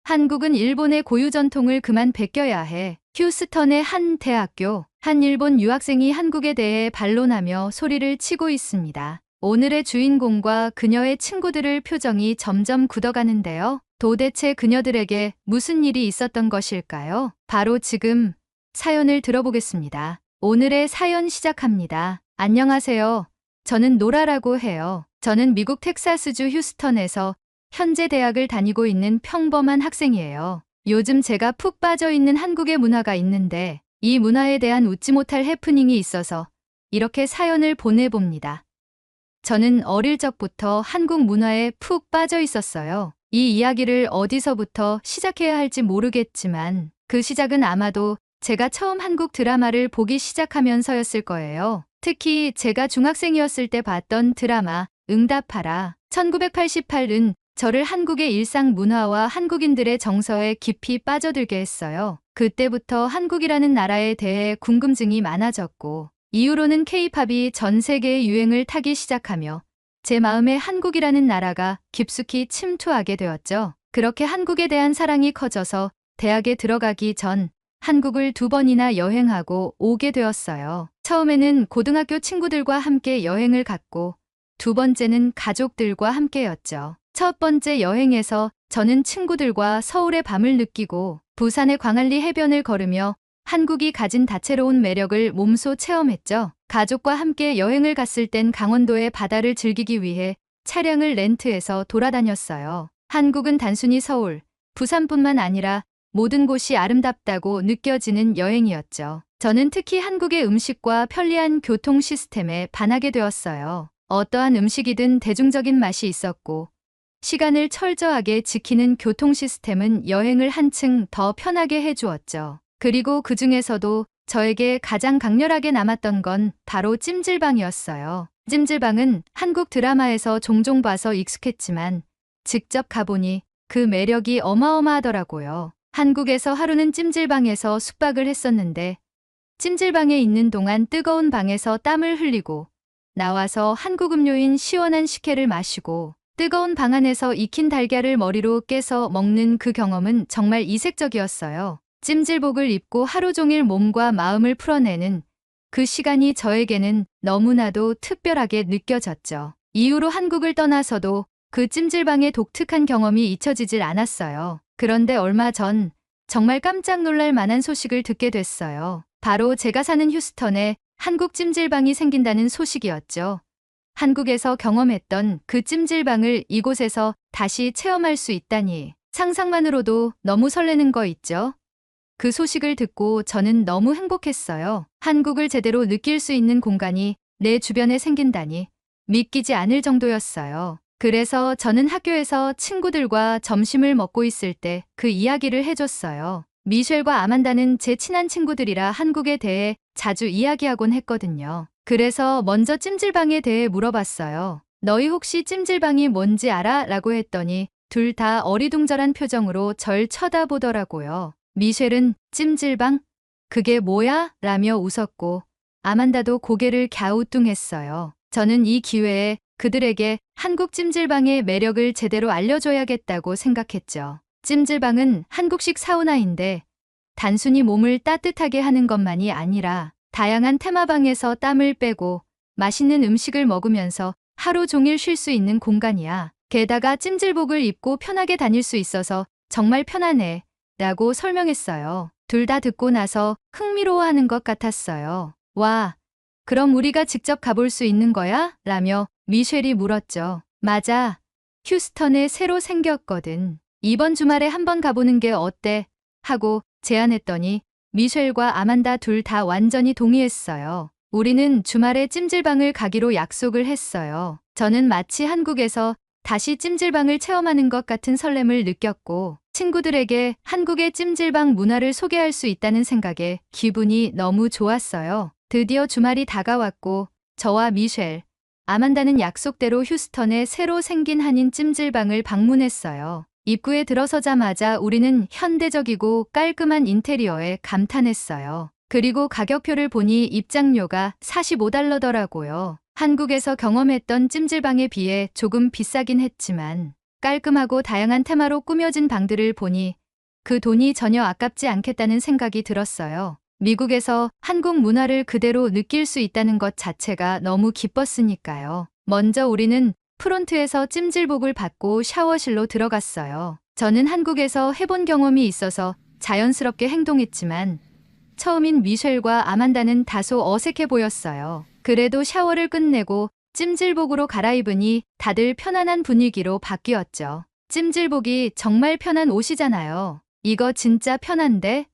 한국은 일본의 고유 전통을 그만 베껴야 해. 휴스턴의 한 대학교, 한 일본 유학생이 한국에 대해 반론하며 소리를 치고 있습니다. 오늘의 주인공과 그녀의 친구들의 표정이 점점 굳어가는데요. 도대체 그녀들에게 무슨 일이 있었던 것일까요? 바로 지금 사연을 들어보겠습니다. 오늘의 사연 시작합니다. 안녕하세요. 저는 노라라고 해요. 저는 미국 텍사스주 휴스턴에서 현재 대학을 다니고 있는 평범한 학생이에요. 요즘 제가 푹 빠져 있는 한국의 문화가 있는데 이 문화에 대한 웃지 못할 해프닝이 있어서 이렇게 사연을 보내봅니다. 저는 어릴 적부터 한국 문화에 푹 빠져 있었어요. 이 이야기를 어디서부터 시작해야 할지 모르겠지만 그 시작은 아마도 제가 처음 한국 드라마를 보기 시작하면서였을 거예요. 특히 제가 중학생이었을 때 봤던 드라마 응답하라 1988은 저를 한국의 일상 문화와 한국인들의 정서에 깊이 빠져들게 했어요. 그때부터 한국이라는 나라에 대해 궁금증이 많아졌고 이후로는 K-팝이 전 세계의 유행을 타기 시작하며 제 마음에 한국이라는 나라가 깊숙이 침투하게 되었죠. 그렇게 한국에 대한 사랑이 커져서 대학에 들어가기 전 한국을 2번이나 여행하고 오게 되었어요. 처음에는 고등학교 친구들과 함께 여행을 갔고 2번째는 가족들과 함께였죠. 첫 번째 여행에서 저는 친구들과 서울의 밤을 느끼고 부산의 광안리 해변을 걸으며 한국이 가진 다채로운 매력을 몸소 체험했죠. 가족과 함께 여행을 갔을 땐 강원도의 바다를 즐기기 위해 차량을 렌트해서 돌아다녔어요. 한국은 단순히 서울, 부산뿐만 아니라 모든 곳이 아름답다고 느껴지는 여행이었죠. 저는 특히 한국의 음식과 편리한 교통 시스템에 반하게 되었어요. 어떠한 음식이든 대중적인 맛이 있었고 시간을 철저하게 지키는 교통 시스템은 여행을 한층 더 편하게 해주었죠. 그리고 그 중에서도 저에게 가장 강렬하게 남았던 건 바로 찜질방이었어요. 찜질방은 한국 드라마에서 종종 봐서 익숙했지만 직접 가보니 그 매력이 어마어마하더라고요. 한국에서 하루는 찜질방에서 숙박을 했었는데 찜질방에 있는 동안 뜨거운 방에서 땀을 흘리고 나와서 한국 음료인 시원한 식혜를 마시고 뜨거운 방 안에서 익힌 달걀을 머리로 깨서 먹는 그 경험은 정말 이색적이었어요. 찜질복을 입고 하루 종일 몸과 마음을 풀어내는 그 시간이 저에게는 너무나도 특별하게 느껴졌죠. 이후로 한국을 떠나서도 그 찜질방의 독특한 경험이 잊혀지질 않았어요. 그런데 얼마 전 정말 깜짝 놀랄 만한 소식을 듣게 됐어요. 바로 제가 사는 휴스턴에 한국 찜질방이 생긴다는 소식이었죠. 한국에서 경험했던 그 찜질방을 이곳에서 다시 체험할 수 있다니 상상만으로도 너무 설레는 거 있죠? 그 소식을 듣고 저는 너무 행복했어요. 한국을 제대로 느낄 수 있는 공간이 내 주변에 생긴다니 믿기지 않을 정도였어요. 그래서 저는 학교에서 친구들과 점심을 먹고 있을 때 그 이야기를 해줬어요. 미셸과 아만다는 제 친한 친구들이라 한국에 대해 자주 이야기하곤 했거든요. 그래서 먼저 찜질방에 대해 물어봤어요. 너희 혹시 찜질방이 뭔지 알아? 라고 했더니 둘 다 어리둥절한 표정으로 절 쳐다보더라고요. 미셸은 찜질방? 그게 뭐야? 라며 웃었고 아만다도 고개를 갸우뚱했어요. 저는 이 기회에 그들에게 한국 찜질방의 매력을 제대로 알려줘야겠다고 생각했죠. 찜질방은 한국식 사우나인데 단순히 몸을 따뜻하게 하는 것만이 아니라 다양한 테마방에서 땀을 빼고 맛있는 음식을 먹으면서 하루 종일 쉴 수 있는 공간이야. 게다가 찜질복을 입고 편하게 다닐 수 있어서 정말 편하네 라고 설명했어요. 둘 다 듣고 나서 흥미로워하는 것 같았어요. 와, 그럼 우리가 직접 가볼 수 있는 거야? 라며 미셸이 물었죠. 맞아. 휴스턴에 새로 생겼거든. 이번 주말에 한번 가보는 게 어때? 하고 제안했더니 미셸과 아만다 둘 다 완전히 동의했어요. 우리는 주말에 찜질방을 가기로 약속을 했어요. 저는 마치 한국에서 다시 찜질방을 체험하는 것 같은 설렘을 느꼈고 친구들에게 한국의 찜질방 문화를 소개할 수 있다는 생각에 기분이 너무 좋았어요. 드디어 주말이 다가왔고 저와 미셸, 아만다는 약속대로 휴스턴에 새로 생긴 한인 찜질방을 방문했어요. 입구에 들어서자마자 우리는 현대적이고 깔끔한 인테리어에 감탄했어요. 그리고 가격표를 보니 입장료가 $45더라고요. 한국에서 경험했던 찜질방에 비해 조금 비싸긴 했지만 깔끔하고 다양한 테마로 꾸며진 방들을 보니 그 돈이 전혀 아깝지 않겠다는 생각이 들었어요. 미국에서 한국 문화를 그대로 느낄 수 있다는 것 자체가 너무 기뻤으니까요. 먼저 우리는 프론트에서 찜질복을 받고 샤워실로 들어갔어요. 저는 한국에서 해본 경험이 있어서 자연스럽게 행동했지만 처음인 미셸과 아만다는 다소 어색해 보였어요. 그래도 샤워를 끝내고 찜질복으로 갈아입으니 다들 편안한 분위기로 바뀌었죠. 찜질복이 정말 편한 옷이잖아요. 이거 진짜 편한데?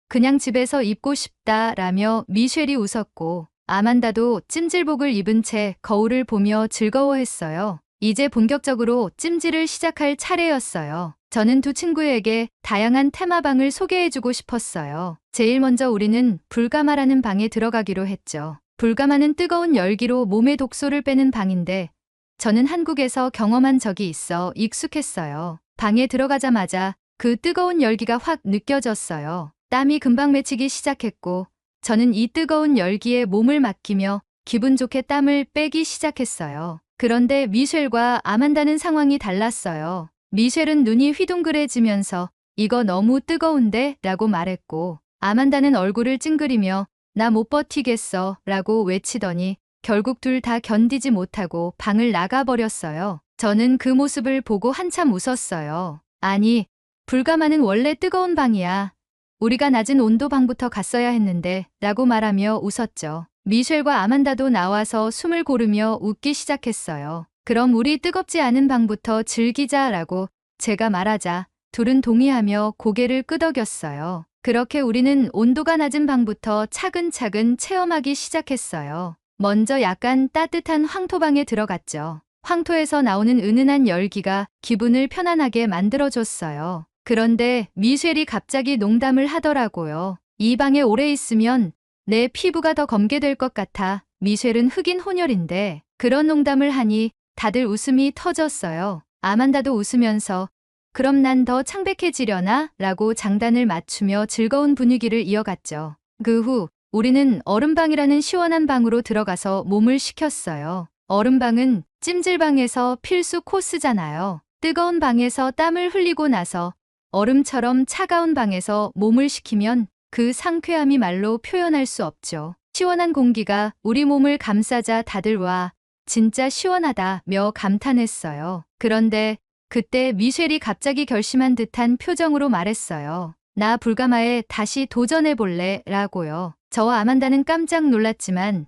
그냥 집에서 입고 싶다라며 미셸이 웃었고 아만다도 찜질복을 입은 채 거울을 보며 즐거워했어요. 이제 본격적으로 찜질을 시작할 차례였어요. 저는 두 친구에게 다양한 테마방을 소개해주고 싶었어요. 제일 먼저 우리는 불가마라는 방에 들어가기로 했죠. 불가마는 뜨거운 열기로 몸의 독소를 빼는 방인데 저는 한국에서 경험한 적이 있어 익숙했어요. 방에 들어가자마자 그 뜨거운 열기가 확 느껴졌어요. 땀이 금방 맺히기 시작했고 저는 이 뜨거운 열기에 몸을 맡기며 기분 좋게 땀을 빼기 시작했어요. 그런데 미셸과 아만다는 상황이 달랐어요. 미셸은 눈이 휘둥그레지면서 이거 너무 뜨거운데? 라고 말했고 아만다는 얼굴을 찡그리며 나 못 버티겠어 라고 외치더니 결국 둘 다 견디지 못하고 방을 나가버렸어요. 저는 그 모습을 보고 한참 웃었어요. 아니, 불가마는 원래 뜨거운 방이야. 우리가 낮은 온도 방부터 갔어야 했는데 라고 말하며 웃었죠. 미셸과 아만다도 나와서 숨을 고르며 웃기 시작했어요. 그럼 우리 뜨겁지 않은 방부터 즐기자라고 제가 말하자 둘은 동의하며 고개를 끄덕였어요. 그렇게 우리는 온도가 낮은 방부터 차근차근 체험하기 시작했어요. 먼저 약간 따뜻한 황토방에 들어갔죠. 황토에서 나오는 은은한 열기가 기분을 편안하게 만들어줬어요. 그런데 미셸이 갑자기 농담을 하더라고요. 이 방에 오래 있으면 내 피부가 더 검게 될 것 같아. 미셸은 흑인 혼혈인데 그런 농담을 하니 다들 웃음이 터졌어요. 아만다도 웃으면서 그럼 난 더 창백해지려나? 라고 장단을 맞추며 즐거운 분위기를 이어갔죠. 그 후 우리는 얼음방이라는 시원한 방으로 들어가서 몸을 식혔어요. 얼음방은 찜질방에서 필수 코스잖아요. 뜨거운 방에서 땀을 흘리고 나서 얼음처럼 차가운 방에서 몸을 식히면 그 상쾌함이 말로 표현할 수 없죠. 시원한 공기가 우리 몸을 감싸자 다들 와, 진짜 시원하다며 감탄했어요. 그런데 그때 미셸이 갑자기 결심한 듯한 표정으로 말했어요. 나 불가마에 다시 도전해볼래 라고요. 저와 아만다는 깜짝 놀랐지만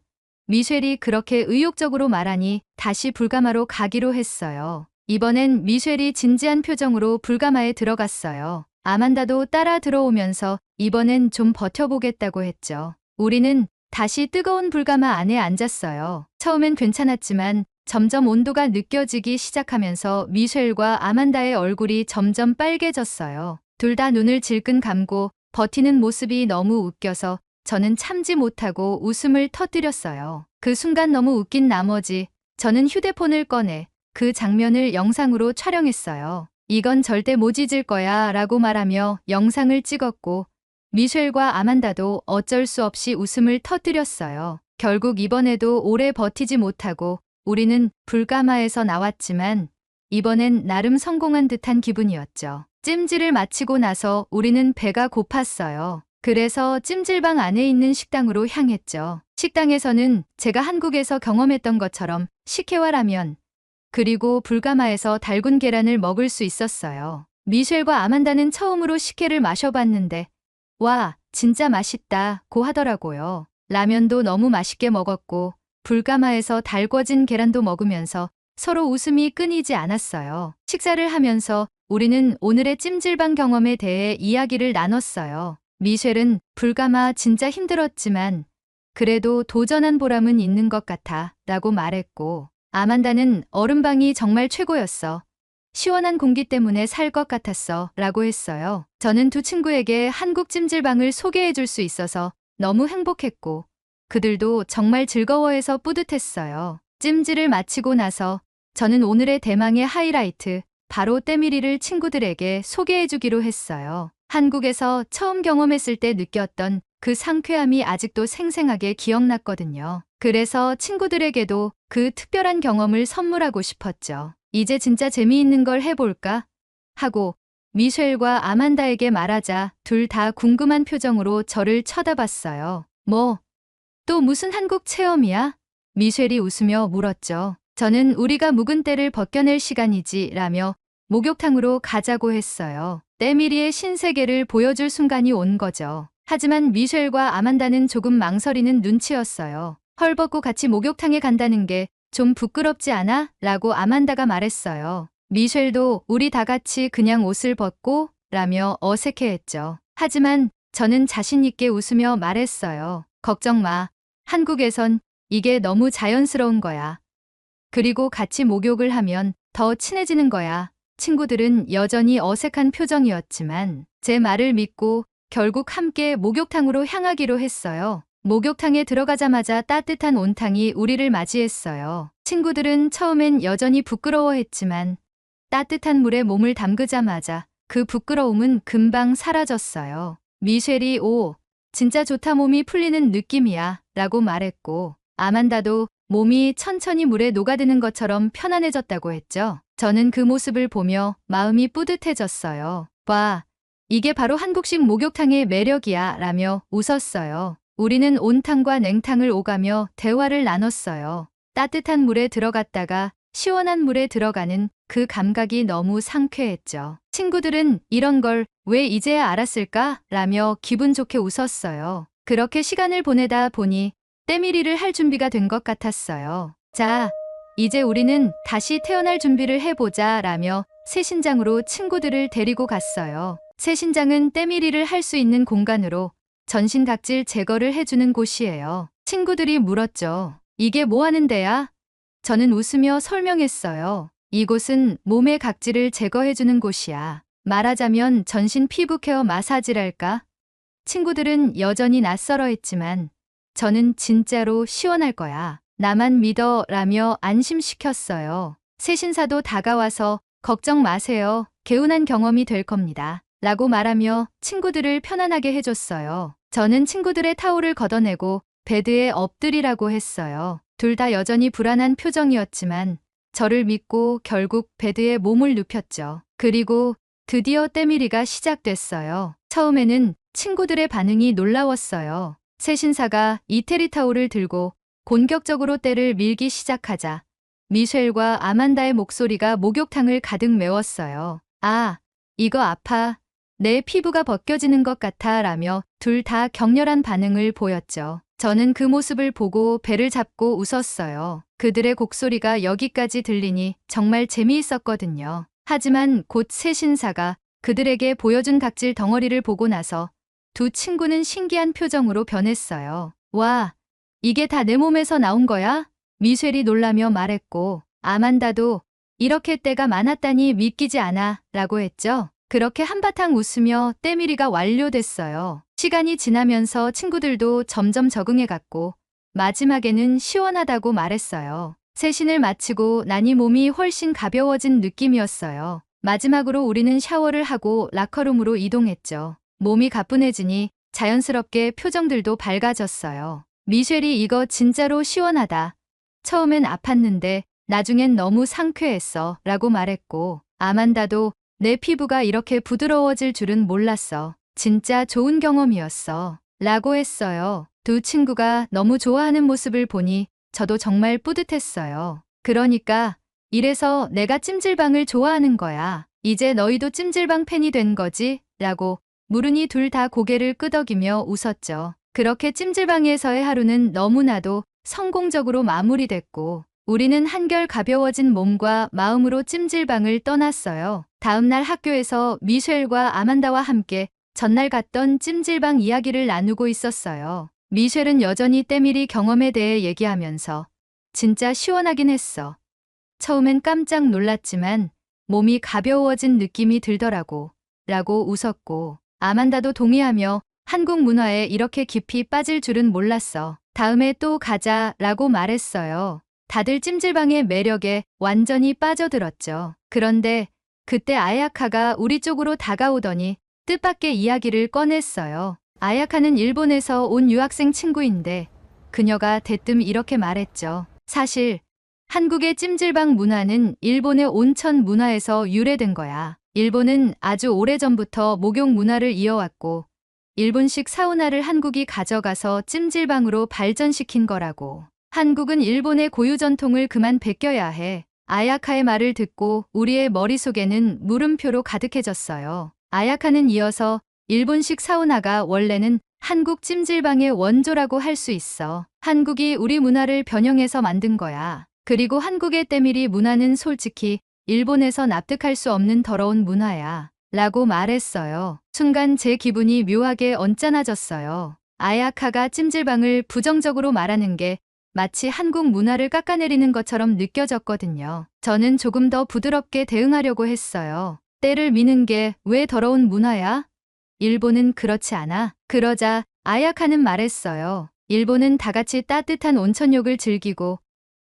미셸이 그렇게 의욕적으로 말하니 다시 불가마로 가기로 했어요. 이번엔 미셸이 진지한 표정으로 불가마에 들어갔어요. 아만다도 따라 들어오면서 이번엔 좀 버텨보겠다고 했죠. 우리는 다시 뜨거운 불가마 안에 앉았어요. 처음엔 괜찮았지만 점점 온도가 느껴지기 시작하면서 미셸과 아만다의 얼굴이 점점 빨개졌어요. 둘 다 눈을 질끈 감고 버티는 모습이 너무 웃겨서 저는 참지 못하고 웃음을 터뜨렸어요. 그 순간 너무 웃긴 나머지 저는 휴대폰을 꺼내 그 장면을 영상으로 촬영했어요. 이건 절대 못 잊을 거야 라고 말하며 영상을 찍었고 미셸과 아만다도 어쩔 수 없이 웃음을 터뜨렸어요. 결국 이번에도 오래 버티지 못하고 우리는 불가마에서 나왔지만 이번엔 나름 성공한 듯한 기분이었죠. 찜질을 마치고 나서 우리는 배가 고팠어요. 그래서 찜질방 안에 있는 식당으로 향했죠. 식당에서는 제가 한국에서 경험했던 것처럼 식혜와 라면, 그리고 불가마에서 달군 계란을 먹을 수 있었어요. 미셸과 아만다는 처음으로 식혜를 마셔봤는데 와, 진짜 맛있다고 하더라고요. 라면도 너무 맛있게 먹었고 불가마에서 달궈진 계란도 먹으면서 서로 웃음이 끊이지 않았어요. 식사를 하면서 우리는 오늘의 찜질방 경험에 대해 이야기를 나눴어요. 미셸은 불가마 진짜 힘들었지만 그래도 도전한 보람은 있는 것 같아 라고 말했고 아만다는 얼음방이 정말 최고였어. 시원한 공기 때문에 살 것 같았어 라고 했어요. 저는 두 친구에게 한국 찜질방을 소개해 줄 수 있어서 너무 행복했고 그들도 정말 즐거워해서 뿌듯했어요. 찜질을 마치고 나서 저는 오늘의 대망의 하이라이트, 바로 때밀이를 친구들에게 소개해 주기로 했어요. 한국에서 처음 경험했을 때 느꼈던 그 상쾌함이 아직도 생생하게 기억났거든요. 그래서 친구들에게도 그 특별한 경험을 선물하고 싶었죠. 이제 진짜 재미있는 걸 해볼까? 하고 미셸과 아만다에게 말하자 둘 다 궁금한 표정으로 저를 쳐다봤어요. 뭐, 또 무슨 한국 체험이야? 미셸이 웃으며 물었죠. 저는 우리가 묵은 때를 벗겨낼 시간이지 라며 목욕탕으로 가자고 했어요. 때밀이의 신세계를 보여줄 순간이 온 거죠. 하지만 미셸과 아만다는 조금 망설이는 눈치였어요. 헐벗고 같이 목욕탕에 간다는 게 좀 부끄럽지 않아? 라고 아만다가 말했어요. 미셸도 우리 다 같이 그냥 옷을 벗고 라며 어색해했죠. 하지만 저는 자신 있게 웃으며 말했어요. 걱정 마. 한국에선 이게 너무 자연스러운 거야. 그리고 같이 목욕을 하면 더 친해지는 거야. 친구들은 여전히 어색한 표정이었지만 제 말을 믿고 결국 함께 목욕탕으로 향하기로 했어요. 목욕탕에 들어가자마자 따뜻한 온탕이 우리를 맞이했어요. 친구들은 처음엔 여전히 부끄러워했지만 따뜻한 물에 몸을 담그자마자 그 부끄러움은 금방 사라졌어요. 미셸이 오, 진짜 좋다 몸이 풀리는 느낌이야 라고 말했고 아만다도 몸이 천천히 물에 녹아드는 것처럼 편안해졌다고 했죠. 저는 그 모습을 보며 마음이 뿌듯해졌어요. 와, 이게 바로 한국식 목욕탕의 매력이야 라며 웃었어요. 우리는 온탕과 냉탕을 오가며 대화를 나눴어요. 따뜻한 물에 들어갔다가 시원한 물에 들어가는 그 감각이 너무 상쾌했죠. 친구들은 이런 걸 왜 이제야 알았을까? 라며 기분 좋게 웃었어요. 그렇게 시간을 보내다 보니 때밀이를 할 준비가 된 것 같았어요. 자, 이제 우리는 다시 태어날 준비를 해보자 라며 새신장으로 친구들을 데리고 갔어요. 새신장은 때밀이를 할 수 있는 공간으로 전신 각질 제거를 해주는 곳이에요. 친구들이 물었죠. 이게 뭐 하는 데야? 저는 웃으며 설명했어요. 이곳은 몸의 각질을 제거해주는 곳이야. 말하자면 전신 피부 케어 마사지랄까? 친구들은 여전히 낯설어했지만 저는 진짜로 시원할 거야. 나만 믿어 라며 안심시켰어요. 새신사도 다가와서 걱정 마세요. 개운한 경험이 될 겁니다. 라고 말하며 친구들을 편안하게 해줬어요. 저는 친구들의 타올을 걷어내고 베드에 엎드리라고 했어요. 둘 다 여전히 불안한 표정이었지만 저를 믿고 결국 베드에 몸을 눕혔죠. 그리고 드디어 때밀이가 시작됐어요. 처음에는 친구들의 반응이 놀라웠어요. 새신사가 이태리 타올을 들고 공격적으로 때를 밀기 시작하자 미셸과 아만다의 목소리가 목욕탕을 가득 메웠어요. 아, 이거 아파. 내 피부가 벗겨지는 것 같아 라며 둘 다 격렬한 반응을 보였죠. 저는 그 모습을 보고 배를 잡고 웃었어요. 그들의 곡소리가 여기까지 들리니 정말 재미있었거든요. 하지만 곧 새신사가 그들에게 보여준 각질 덩어리를 보고 나서 두 친구는 신기한 표정으로 변했어요. 와, 이게 다 내 몸에서 나온 거야? 미셸이 놀라며 말했고 아만다도 이렇게 때가 많았다니 믿기지 않아 라고 했죠. 그렇게 한바탕 웃으며 때밀이가 완료됐어요. 시간이 지나면서 친구들도 점점 적응해갔고 마지막에는 시원하다고 말했어요. 세신을 마치고 나니 몸이 훨씬 가벼워진 느낌이었어요. 마지막으로 우리는 샤워를 하고 라커룸으로 이동했죠. 몸이 가뿐해지니 자연스럽게 표정들도 밝아졌어요. 미셸이 이거 진짜로 시원하다. 처음엔 아팠는데 나중엔 너무 상쾌했어 라고 말했고 아만다도 내 피부가 이렇게 부드러워질 줄은 몰랐어. 진짜 좋은 경험이었어. 라고 했어요. 두 친구가 너무 좋아하는 모습을 보니 저도 정말 뿌듯했어요. 그러니까 이래서 내가 찜질방을 좋아하는 거야. 이제 너희도 찜질방 팬이 된 거지? 라고 물으니 둘 다 고개를 끄덕이며 웃었죠. 그렇게 찜질방에서의 하루는 너무나도 성공적으로 마무리됐고 우리는 한결 가벼워진 몸과 마음으로 찜질방을 떠났어요. 다음 날 학교에서 미셸과 아만다와 함께 전날 갔던 찜질방 이야기를 나누고 있었어요. 미셸은 여전히 때밀이 경험에 대해 얘기하면서 진짜 시원하긴 했어. 처음엔 깜짝 놀랐지만 몸이 가벼워진 느낌이 들더라고. 라고 웃었고 아만다도 동의하며 한국 문화에 이렇게 깊이 빠질 줄은 몰랐어. 다음에 또 가자 라고 말했어요. 다들 찜질방의 매력에 완전히 빠져들었죠. 그런데 그때 아야카가 우리 쪽으로 다가오더니 뜻밖의 이야기를 꺼냈어요. 아야카는 일본에서 온 유학생 친구인데 그녀가 대뜸 이렇게 말했죠. 사실 한국의 찜질방 문화는 일본의 온천 문화에서 유래된 거야. 일본은 아주 오래전부터 목욕 문화를 이어왔고 일본식 사우나를 한국이 가져가서 찜질방으로 발전시킨 거라고. 한국은 일본의 고유 전통을 그만 베껴야 해. 아야카의 말을 듣고 우리의 머릿속에는 물음표로 가득해졌어요. 아야카는 이어서 일본식 사우나가 원래는 한국 찜질방의 원조라고 할 수 있어. 한국이 우리 문화를 변형해서 만든 거야. 그리고 한국의 때밀이 문화는 솔직히 일본에서 납득할 수 없는 더러운 문화야. 라고 말했어요. 순간 제 기분이 묘하게 언짢아졌어요. 아야카가 찜질방을 부정적으로 말하는 게 마치 한국 문화를 깎아내리는 것처럼 느껴졌거든요. 저는 조금 더 부드럽게 대응하려고 했어요. 때를 미는 게 왜 더러운 문화야? 일본은 그렇지 않아. 그러자 아야카는 말했어요. 일본은 다 같이 따뜻한 온천욕을 즐기고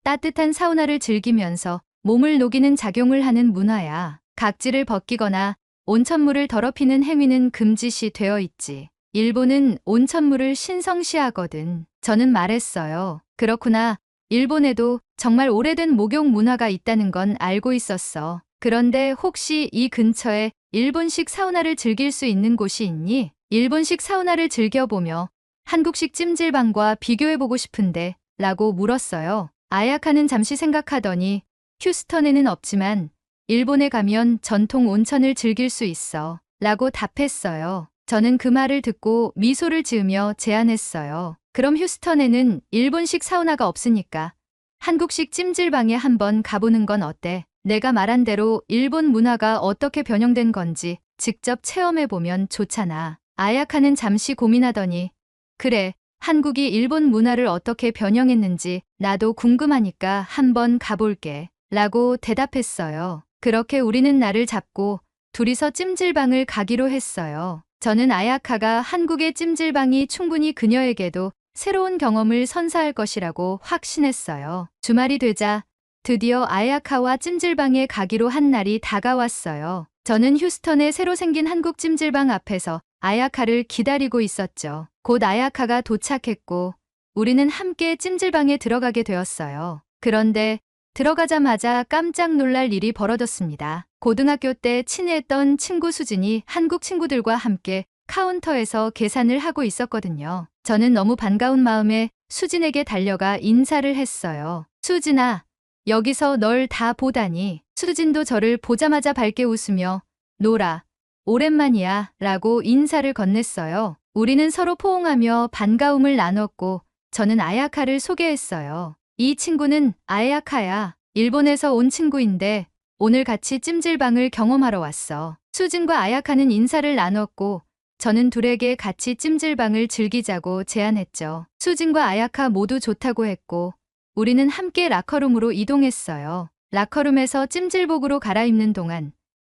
따뜻한 사우나를 즐기면서 몸을 녹이는 작용을 하는 문화야. 각질을 벗기거나 온천물을 더럽히는 행위는 금지시 되어 있지. 일본은 온천물을 신성시하거든. 저는 말했어요. 그렇구나. 일본에도 정말 오래된 목욕 문화가 있다는 건 알고 있었어. 그런데 혹시 이 근처에 일본식 사우나를 즐길 수 있는 곳이 있니? 일본식 사우나를 즐겨보며 한국식 찜질방과 비교해보고 싶은데 라고 물었어요. 아야카는 잠시 생각하더니 휴스턴에는 없지만 일본에 가면 전통 온천을 즐길 수 있어 라고 답했어요. 저는 그 말을 듣고 미소를 지으며 제안했어요. 그럼 휴스턴에는 일본식 사우나가 없으니까 한국식 찜질방에 한번 가보는 건 어때? 내가 말한 대로 일본 문화가 어떻게 변형된 건지 직접 체험해보면 좋잖아. 아야카는 잠시 고민하더니 그래, 한국이 일본 문화를 어떻게 변형했는지 나도 궁금하니까 한번 가볼게 라고 대답했어요. 그렇게 우리는 날을 잡고 둘이서 찜질방을 가기로 했어요. 저는 아야카가 한국의 찜질방이 충분히 그녀에게도 새로운 경험을 선사할 것이라고 확신했어요. 주말이 되자 드디어 아야카와 찜질방에 가기로 한 날이 다가왔어요. 저는 휴스턴에 새로 생긴 한국 찜질방 앞에서 아야카를 기다리고 있었죠. 곧 아야카가 도착했고 우리는 함께 찜질방에 들어가게 되었어요. 그런데 들어가자마자 깜짝 놀랄 일이 벌어졌습니다. 고등학교 때 친했던 친구 수진이 한국 친구들과 함께 카운터에서 계산을 하고 있었거든요. 저는 너무 반가운 마음에 수진에게 달려가 인사를 했어요. 수진아, 여기서 널 다 보다니. 수진도 저를 보자마자 밝게 웃으며 노라, 오랜만이야 라고 인사를 건넸어요. 우리는 서로 포옹하며 반가움을 나눴고 저는 아야카를 소개했어요. 이 친구는 아야카야. 일본에서 온 친구인데 오늘 같이 찜질방을 경험하러 왔어. 수진과 아야카는 인사를 나눴고 저는 둘에게 같이 찜질방을 즐기자고 제안했죠. 수진과 아야카 모두 좋다고 했고 우리는 함께 라커룸으로 이동했어요. 라커룸에서 찜질복으로 갈아입는 동안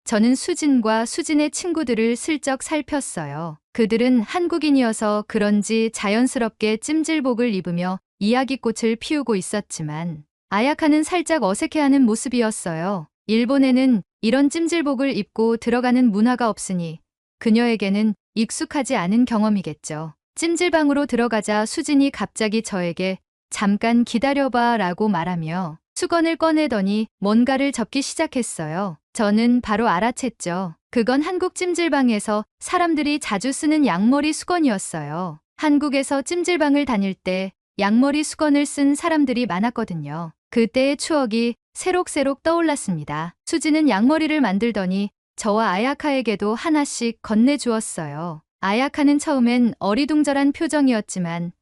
저는 수진과 수진의 친구들을 슬쩍 살폈어요. 그들은 한국인이어서 그런지 자연스럽게 찜질복을 입으며 이야기꽃을 피우고 있었지만 아야카는 살짝 어색해하는 모습이었어요. 일본에는 이런 찜질복을 입고 들어가는 문화가 없으니 그녀에게는 익숙하지 않은 경험이겠죠. 찜질방으로 들어가자 수진이 갑자기 저에게 잠깐 기다려봐 라고 말하며 수건을 꺼내더니 뭔가를 접기 시작했어요. 저는 바로 알아챘죠. 그건 한국 찜질방에서 사람들이 자주 쓰는 양머리 수건이었어요. 한국에서 찜질방을 다닐 때 양머리 수건을 쓴 사람들이 많았거든요. 그때의 추억이 새록새록 떠올랐습니다. 수지는 양머리를 만들더니 저와 아야카에게도 하나씩 건네주었어요. 아야카는 처음엔 어리둥절한 표정이었지만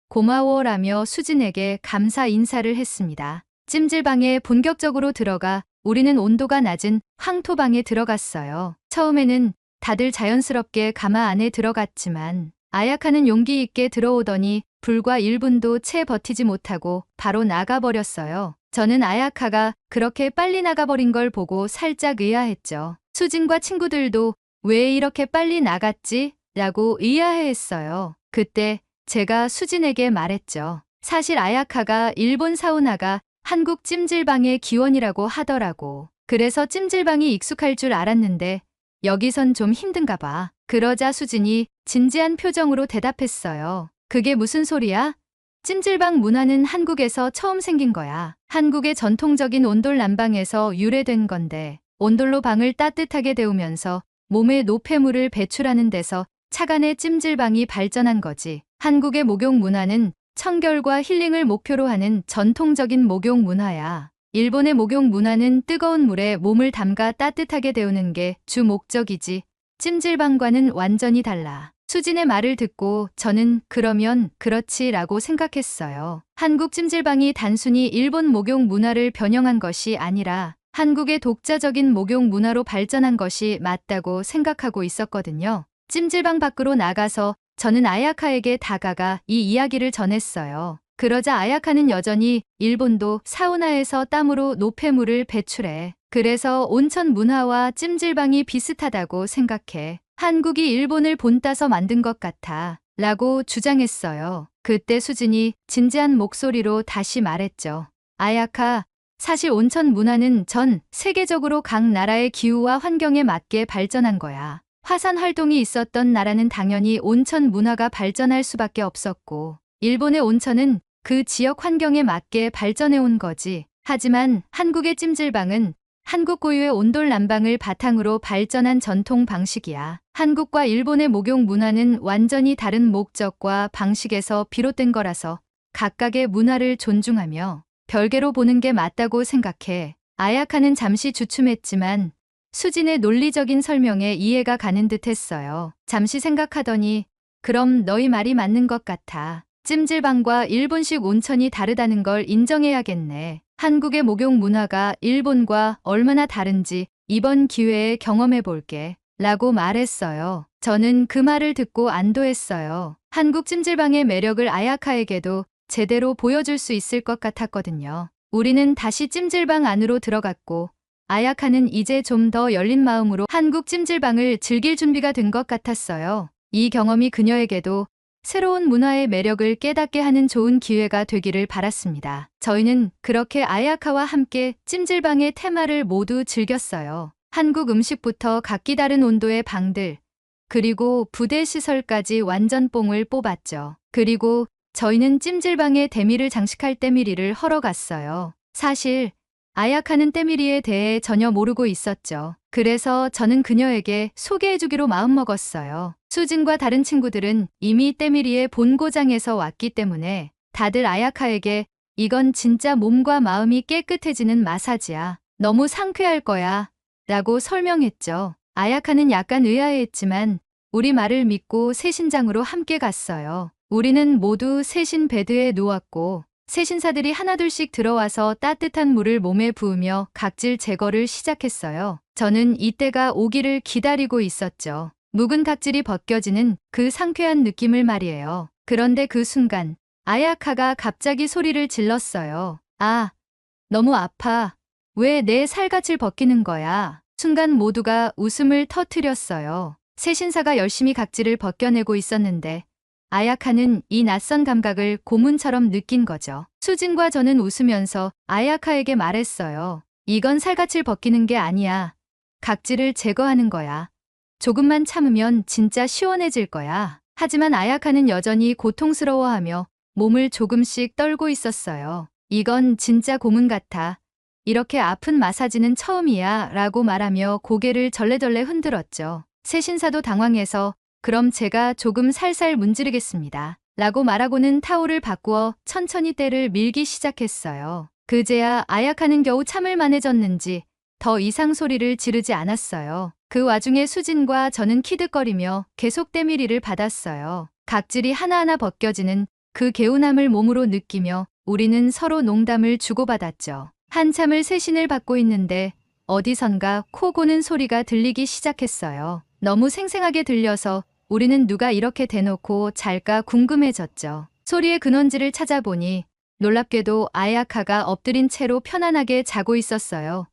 고마워라며 수진에게 감사 인사를 했습니다. 찜질방에 본격적으로 들어가 우리는 온도가 낮은 황토방에 들어갔어요. 처음에는 다들 자연스럽게 가마 안에 들어갔지만 아야카는 용기 있게 들어오더니 불과 1분도 채 버티지 못하고 바로 나가버렸어요. 저는 아야카가 그렇게 빨리 나가버린 걸 보고 살짝 의아했죠. 수진과 친구들도 왜 이렇게 빨리 나갔지? 라고 의아해했어요. 그때 제가 수진에게 말했죠. 사실 아야카가 일본 사우나가 한국 찜질방의 기원이라고 하더라고. 그래서 찜질방이 익숙할 줄 알았는데 여기선 좀 힘든가 봐. 그러자 수진이 진지한 표정으로 대답했어요. 그게 무슨 소리야? 찜질방 문화는 한국에서 처음 생긴 거야. 한국의 전통적인 온돌 난방에서 유래된 건데 온돌로 방을 따뜻하게 데우면서 몸에 노폐물을 배출하는 데서 차간의 찜질방이 발전한 거지. 한국의 목욕 문화는 청결과 힐링을 목표로 하는 전통적인 목욕 문화야. 일본의 목욕 문화는 뜨거운 물에 몸을 담가 따뜻하게 데우는 게 주 목적이지. 찜질방과는 완전히 달라. 수진의 말을 듣고 저는 그러면 그렇지라고 생각했어요. 한국 찜질방이 단순히 일본 목욕 문화를 변형한 것이 아니라 한국의 독자적인 목욕 문화로 발전한 것이 맞다고 생각하고 있었거든요. 찜질방 밖으로 나가서 저는 아야카에게 다가가 이 이야기를 전했어요. 그러자 아야카는 여전히 일본도 사우나에서 땀으로 노폐물을 배출해. 그래서 온천 문화와 찜질방이 비슷하다고 생각해. 한국이 일본을 본따서 만든 것 같아. 라고 주장했어요. 그때 수진이 진지한 목소리로 다시 말했죠. 아야카, 사실 온천 문화는 전 세계적으로 각 나라의 기후와 환경에 맞게 발전한 거야. 화산 활동이 있었던 나라는 당연히 온천 문화가 발전할 수밖에 없었고, 일본의 온천은 그 지역 환경에 맞게 발전해 온 거지. 하지만 한국의 찜질방은 한국 고유의 온돌 난방을 바탕으로 발전한 전통 방식이야. 한국과 일본의 목욕 문화는 완전히 다른 목적과 방식에서 비롯된 거라서 각각의 문화를 존중하며 별개로 보는 게 맞다고 생각해. 아야카는 잠시 주춤했지만 수진의 논리적인 설명에 이해가 가는 듯 했어요. 잠시 생각하더니 그럼 너희 말이 맞는 것 같아. 찜질방과 일본식 온천이 다르다는 걸 인정해야겠네. 한국의 목욕 문화가 일본과 얼마나 다른지 이번 기회에 경험해 볼게. 라고 말했어요. 저는 그 말을 듣고 안도했어요. 한국 찜질방의 매력을 아야카에게도 제대로 보여줄 수 있을 것 같았거든요. 우리는 다시 찜질방 안으로 들어갔고 아야카는 이제 좀 더 열린 마음으로 한국 찜질방을 즐길 준비가 된 것 같았어요. 이 경험이 그녀에게도 새로운 문화의 매력을 깨닫게 하는 좋은 기회가 되기를 바랐습니다. 저희는 그렇게 아야카와 함께 찜질방의 테마를 모두 즐겼어요. 한국 음식부터 각기 다른 온도의 방들, 그리고 부대 시설까지 완전 뽕을 뽑았죠. 그리고 저희는 찜질방에 데미를 장식할 때밀이를 헐어 갔어요. 사실 아야카는 때밀이에 대해 전혀 모르고 있었죠. 그래서 저는 그녀에게 소개해주기로 마음먹었어요. 수진과 다른 친구들은 이미 때밀이의 본고장에서 왔기 때문에 다들 아야카에게 이건 진짜 몸과 마음이 깨끗해지는 마사지야. 너무 상쾌할 거야. 라고 설명했죠. 아야카는 약간 의아해했지만 우리 말을 믿고 세신장으로 함께 갔어요. 우리는 모두 세신 베드에 누웠고 세신사들이 하나둘씩 들어와서 따뜻한 물을 몸에 부으며 각질 제거를 시작했어요. 저는 이때가 오기를 기다리고 있었죠. 묵은 각질이 벗겨지는 그 상쾌한 느낌을 말이에요. 그런데 그 순간 아야카가 갑자기 소리를 질렀어요. 아, 너무 아파. 왜 내 살갗을 벗기는 거야? 순간 모두가 웃음을 터뜨렸어요. 세신사가 열심히 각질을 벗겨내고 있었는데 아야카는 이 낯선 감각을 고문처럼 느낀 거죠. 수진과 저는 웃으면서 아야카에게 말했어요. 이건 살갗을 벗기는 게 아니야. 각질을 제거하는 거야. 조금만 참으면 진짜 시원해질 거야. 하지만 아야카는 여전히 고통스러워하며 몸을 조금씩 떨고 있었어요. 이건 진짜 고문 같아. 이렇게 아픈 마사지는 처음이야 라고 말하며 고개를 절레절레 흔들었죠. 세신사도 당황해서 그럼 제가 조금 살살 문지르겠습니다. 라고 말하고는 타올을 바꾸어 천천히 때를 밀기 시작했어요. 그제야 아야카는 겨우 참을 만해졌는지 더 이상 소리를 지르지 않았어요. 그 와중에 수진과 저는 키득거리며 계속 때밀이를 받았어요. 각질이 하나하나 벗겨지는 그 개운함을 몸으로 느끼며 우리는 서로 농담을 주고받았죠. 한참을 세신을 받고 있는데 어디선가 코 고는 소리가 들리기 시작했어요. 너무 생생하게 들려서 우리는 누가 이렇게 대놓고 잘까 궁금해졌죠. 소리의 근원지를 찾아보니 놀랍게도 아야카가 엎드린 채로 편안하게 자고 있었어요.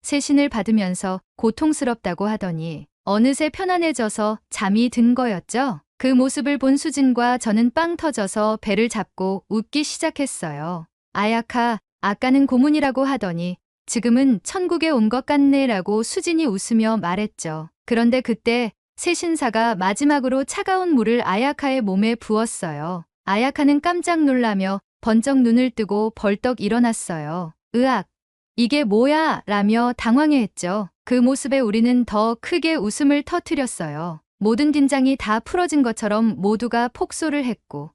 세신을 받으면서 고통스럽다고 하더니 어느새 편안해져서 잠이 든 거였죠. 그 모습을 본 수진과 저는 빵 터져서 배를 잡고 웃기 시작했어요. 아야카, 아까는 고문이라고 하더니 지금은 천국에 온 것 같네라고 수진이 웃으며 말했죠. 그런데 그때 세신사가 마지막으로 차가운 물을 아야카의 몸에 부었어요. 아야카는 깜짝 놀라며 번쩍 눈을 뜨고 벌떡 일어났어요. 으악! 이게 뭐야? 라며 당황해했죠. 그 모습에 우리는 더 크게 웃음을 터뜨렸어요. 모든 긴장이 다 풀어진 것처럼 모두가 폭소를 했고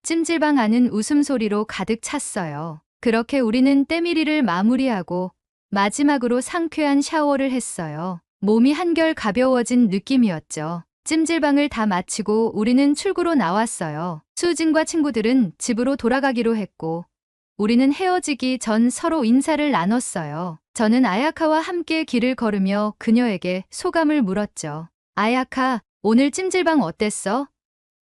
찜질방 안은 웃음소리로 가득 찼어요. 그렇게 우리는 때밀이를 마무리하고 마지막으로 상쾌한 샤워를 했어요. 몸이 한결 가벼워진 느낌이었죠. 찜질방을 다 마치고 우리는 출구로 나왔어요. 수진과 친구들은 집으로 돌아가기로 했고 우리는 헤어지기 전 서로 인사를 나눴어요. 저는 아야카와 함께 길을 걸으며 그녀에게 소감을 물었죠. 아야카, 오늘 찜질방 어땠어?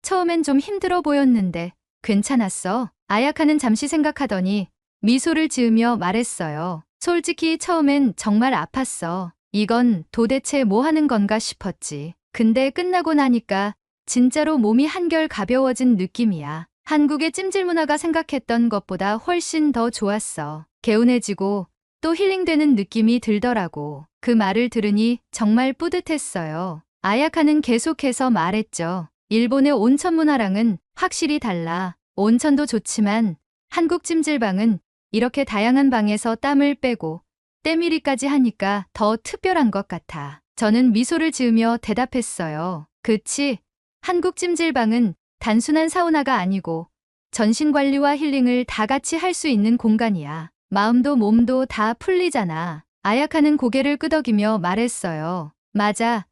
처음엔 좀 힘들어 보였는데 괜찮았어? 아야카는 잠시 생각하더니 미소를 지으며 말했어요. 솔직히 처음엔 정말 아팠어. 이건 도대체 뭐 하는 건가 싶었지. 근데 끝나고 나니까 진짜로 몸이 한결 가벼워진 느낌이야. 한국의 찜질 문화가 생각했던 것보다 훨씬 더 좋았어. 개운해지고 또 힐링되는 느낌이 들더라고. 그 말을 들으니 정말 뿌듯했어요. 아야카는 계속해서 말했죠. 일본의 온천 문화랑은 확실히 달라. 온천도 좋지만 한국 찜질방은 이렇게 다양한 방에서 땀을 빼고 때밀이까지 하니까 더 특별한 것 같아. 저는 미소를 지으며 대답했어요. 그치? 한국 찜질방은 단순한 사우나가 아니고 전신 관리와 힐링을 다 같이 할 수 있는 공간이야. 마음도 몸도 다 풀리잖아. 아야카는 고개를 끄덕이며 말했어요. 맞아.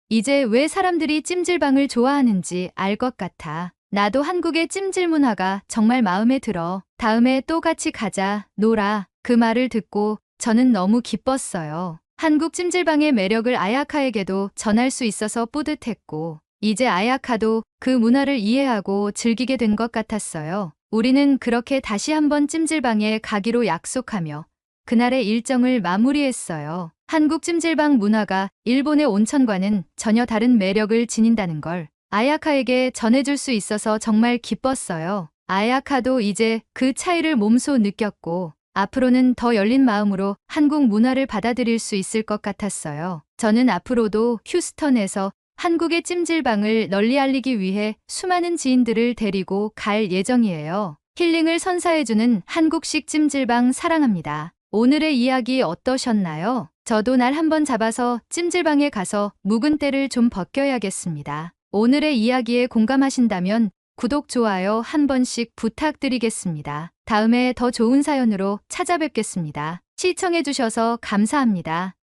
이제 왜 사람들이 찜질방을 좋아하는지 알 것 같아. 나도 한국의 찜질 문화가 정말 마음에 들어. 다음에 또 같이 가자, 놀아. 그 말을 듣고 저는 너무 기뻤어요. 한국 찜질방의 매력을 아야카에게도 전할 수 있어서 뿌듯했고 이제 아야카도 그 문화를 이해하고 즐기게 된 것 같았어요. 우리는 그렇게 다시 한번 찜질방에 가기로 약속하며 그날의 일정을 마무리했어요. 한국 찜질방 문화가 일본의 온천과는 전혀 다른 매력을 지닌다는 걸 아야카에게 전해줄 수 있어서 정말 기뻤어요. 아야카도 이제 그 차이를 몸소 느꼈고 앞으로는 더 열린 마음으로 한국 문화를 받아들일 수 있을 것 같았어요. 저는 앞으로도 휴스턴에서 한국의 찜질방을 널리 알리기 위해 수많은 지인들을 데리고 갈 예정이에요. 힐링을 선사해주는 한국식 찜질방 사랑합니다. 오늘의 이야기 어떠셨나요? 저도 날 한번 잡아서 찜질방에 가서 묵은 때를 좀 벗겨야겠습니다. 오늘의 이야기에 공감하신다면 구독, 좋아요 한 번씩 부탁드리겠습니다. 다음에 더 좋은 사연으로 찾아뵙겠습니다. 시청해주셔서 감사합니다.